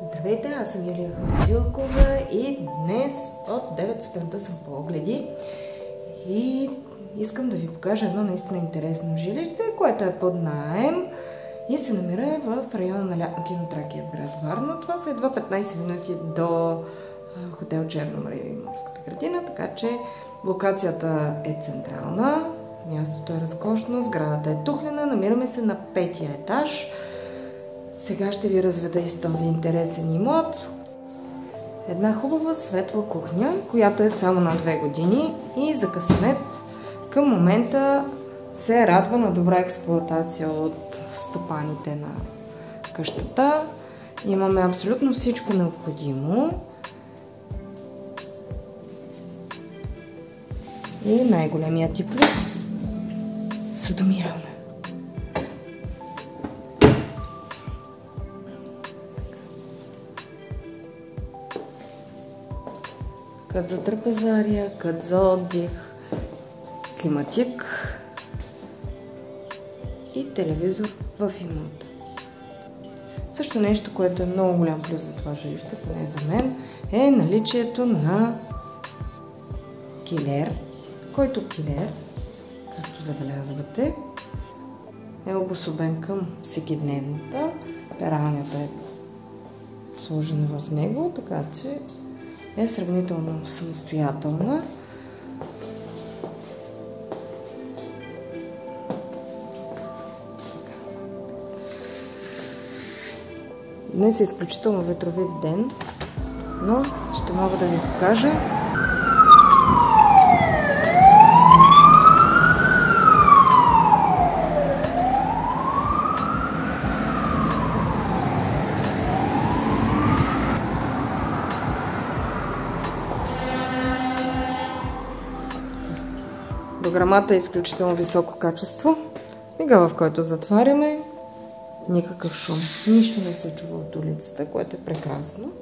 Здравейте, аз съм Юлия Харчилкова и днес от 9 сутринта съм по огледи и искам да ви покажа едно наистина интересно жилище, което е под наем и се намира в района на Лятно кино Тракия в град Варна. Това са едва 15 минути до хотел Черно море и морската градина, така че локацията е централна, мястото е разкошно, сградата е тухлена, намираме се на 5-я етаж. Сега ще ви разведа из този интересен имот. Една хубава светла кухня, която е само на 2 години и за късмет към момента се радва на добра експлоатация от стопаните на къщата. Имаме абсолютно всичко необходимо. И най-големият ти плюс – съдомиялна. Кът за трапезария, кът за отдих, климатик и телевизор в имота. Също нещо, което е много голям плюс за това жилище, поне за мен, е наличието на килер, който килер, както забелязвате, е обособен към всекидневната. Пералнята е сложена в него, така че е сравнително самостоятелна. Днес е изключително ветровит ден, но ще мога да ви покажа Програмата е изключително високо качество. Мига, в който затваряме, никакъв шум. Нищо не се чува от улицата, което е прекрасно.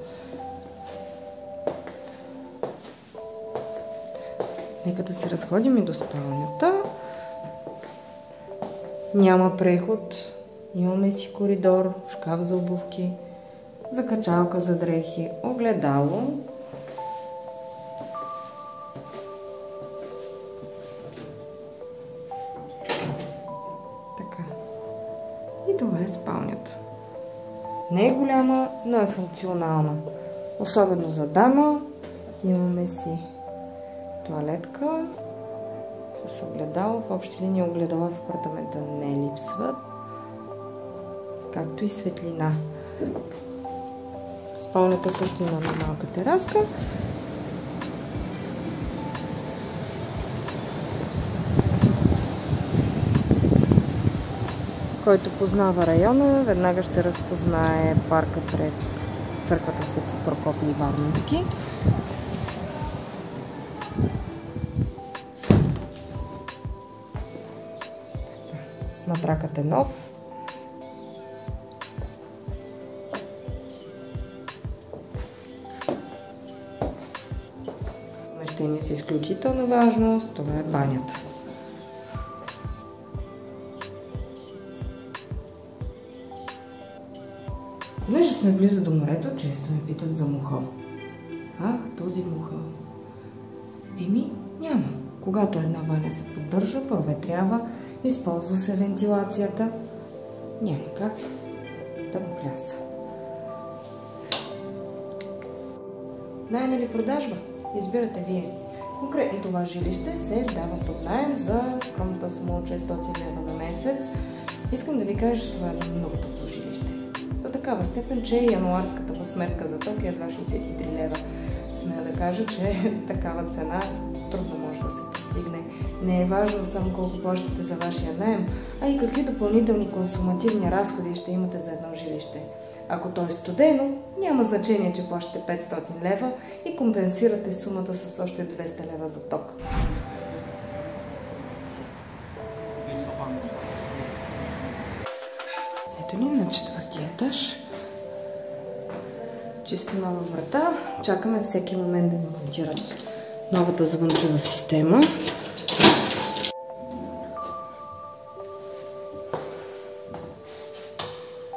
Нека да се разходим и до спалнята. Няма преход. Имаме си коридор, шкаф за обувки, закачалка за дрехи, огледало. И това е спалнята. Не е голяма, но е функционална. Особено за дама. Имаме си тоалетка с огледало. В общи линии огледала в апартамента не липсват. Както и светлина. Спалнята също има малка тераска. Който познава района, веднага ще разпознае парка пред църквата Свети Прокопий Варненски. Матракът е нов. Помещение с изключителна важност, това е банята. Понеже сме близо до морето, често ме питат за мухъл. Ах, този мухъл. Еми, няма. Когато една баня се поддържа, проветрява, използва се вентилацията, няма как да мухляса. Наем или продажба? Избирате вие. Конкретно това жилище се дава под наем за скромната сума от 600 лева на месец. Искам да ви кажа, че това е много топло жилище. До такава степен, че януарската му сметка за ток е едва 63 лева. Смея да кажа, че такава цена трудно може да се постигне. Не е важно само колко плащате за вашия наем, а и какви допълнителни консумативни разходи ще имате за едно жилище. Ако то е студено, няма значение, че плащате 500 лева и компенсирате сумата с още 200 лева за ток. Ето ни на 4-ти етаж. Чисто нова врата. Чакаме всеки момент да ни монтират новата звънчева система.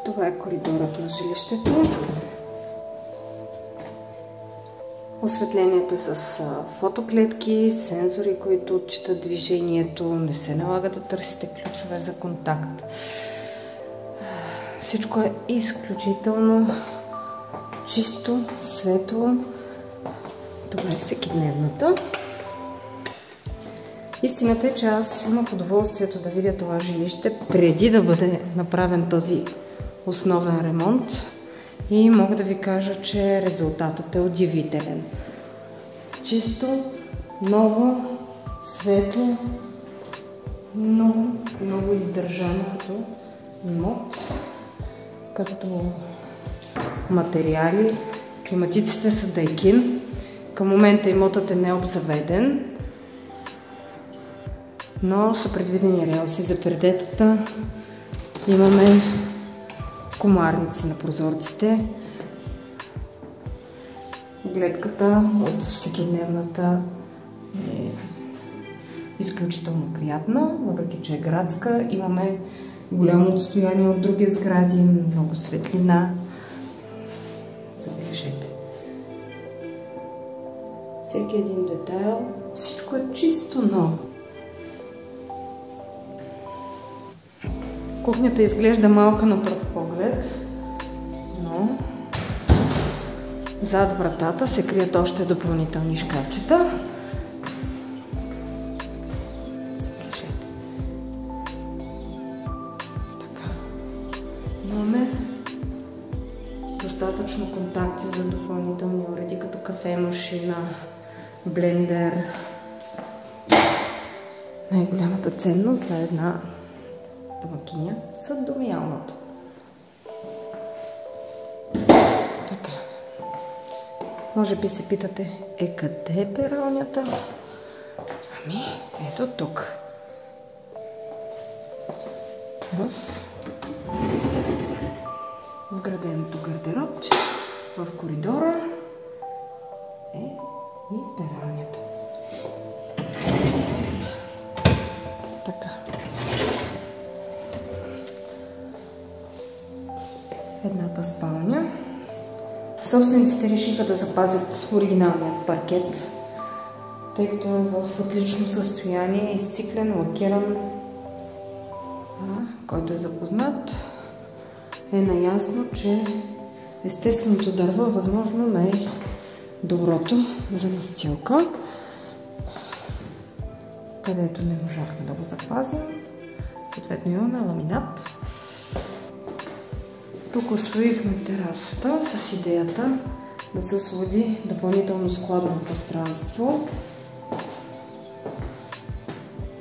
Това е коридорът на жилището. Осветлението е с фотоклетки, сензори, които отчитат движението. Не се налага да търсите ключове за контакт. Всичко е изключително чисто, светло. Това е всекидневната. Истината е, че аз имах удоволствието да видя това жилище преди да бъде направен този основен ремонт и мога да ви кажа, че резултатът е удивителен. Чисто, ново, светло, много издържано като имот, като материали. Климатиците са Дайкин. Към момента имотът е необзаведен, но са предвидени релси за пердетата. Имаме комарници на прозорците. Гледката от всекидневната е изключително приятна, въпреки че е градска. Имаме голямо отстояние от други сгради, много светлина. Забележете. Всеки един детайл, всичко е чисто ново. Кухнята изглежда малка на пръв поглед, но зад вратата се крият още допълнителни шкафчета. Забележете. Така. Имаме достатъчно контакти за допълнителни уреди, като кафемашина, блендер. Най-голямата ценност за една домакиня са домиялната. Така. Може би се питате, къде е пералнята? Ами, ето тук. В вграденото гардеробче, в коридора е и пералнята. Така. Едната спалня. Собствениците решиха да запазят оригиналният паркет, тъй като е в отлично състояние, изциклен, лакиран. Който е запознат, е наясно, че естественото дърво е възможно най-доброто за настилка. Където не можахме да го запазим, съответно имаме ламинат. Тук освоихме терасата с идеята да се освободи допълнително складово пространство.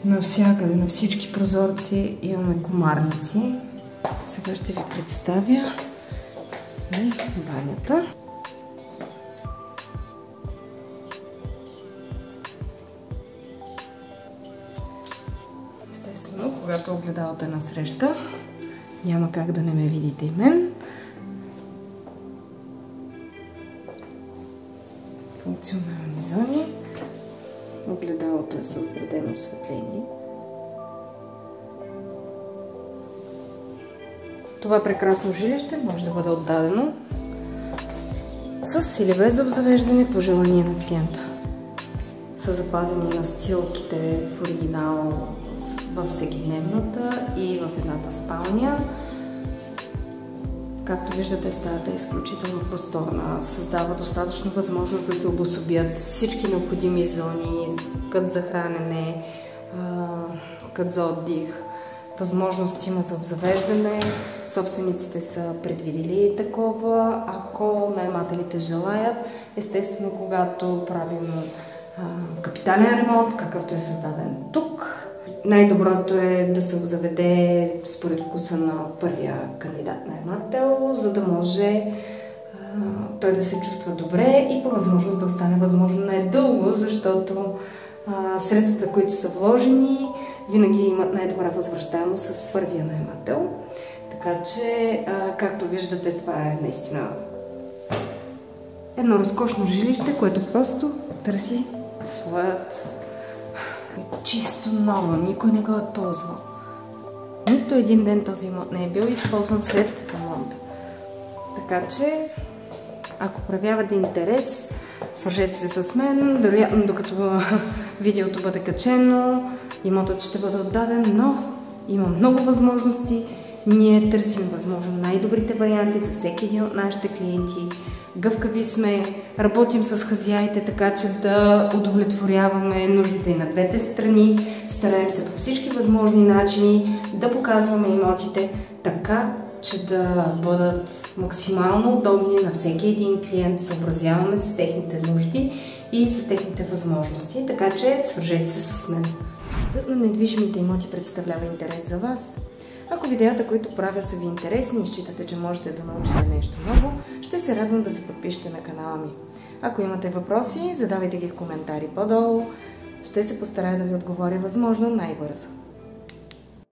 Навсякъде, на всички прозорци имаме комарници. Сега ще ви представя и банята. Естествено, когато огледалото е насреща, няма как да не ме видите и мен. Функционални зони. Огледалото е с вградено осветление. Това прекрасно жилище може да бъде отдадено с или без обзавеждане по желание на клиента. Са запазени настилките в оригинал във всекидневната и в едната спалня. Както виждате, стаята е изключително просторна. Създава достатъчно възможност да се обособят всички необходими зони, кът за хранене, кът за отдих. Възможност има за обзавеждане. Собствениците са предвидили такова. Ако наемателите желаят, естествено, когато правим капитален ремонт, какъвто е създаден тук, най-доброто е да се обзаведе според вкуса на първия кандидат наемател, за да може той да се чувства добре и по възможност да остане възможно най-дълго, защото средствата, които са вложени, винаги имат най-добра възвръщаемост с първия наемател. Така че, както виждате, това е наистина едно разкошно жилище, което просто търси своят чисто ново. Никой не го е ползвал. Нито един ден този имот не е бил използван след ремонта. Така че, ако проявявате интерес, Свържете се с мен, вероятно докато видеото бъде качено, имотът ще бъде отдаден, но има много възможности. Ние търсим възможно най-добрите варианти за всеки един от нашите клиенти. Гъвкави сме, работим с хазяите, така че да удовлетворяваме нуждите и на двете страни. Стараем се по всички възможни начини да показваме имотите така, че да бъдат максимално удобни на всеки един клиент. Съобразяваме с техните нужди и с техните възможности, така че свържете се с мен. Път на недвижимите имоти представлява интерес за вас. Ако видеята, които правя, са ви интересни и считате, че можете да научите нещо ново, ще се радвам да се подпишете на канала ми. Ако имате въпроси, задавайте ги в коментари по-долу. Ще се постарая да ви отговоря възможно най-бързо.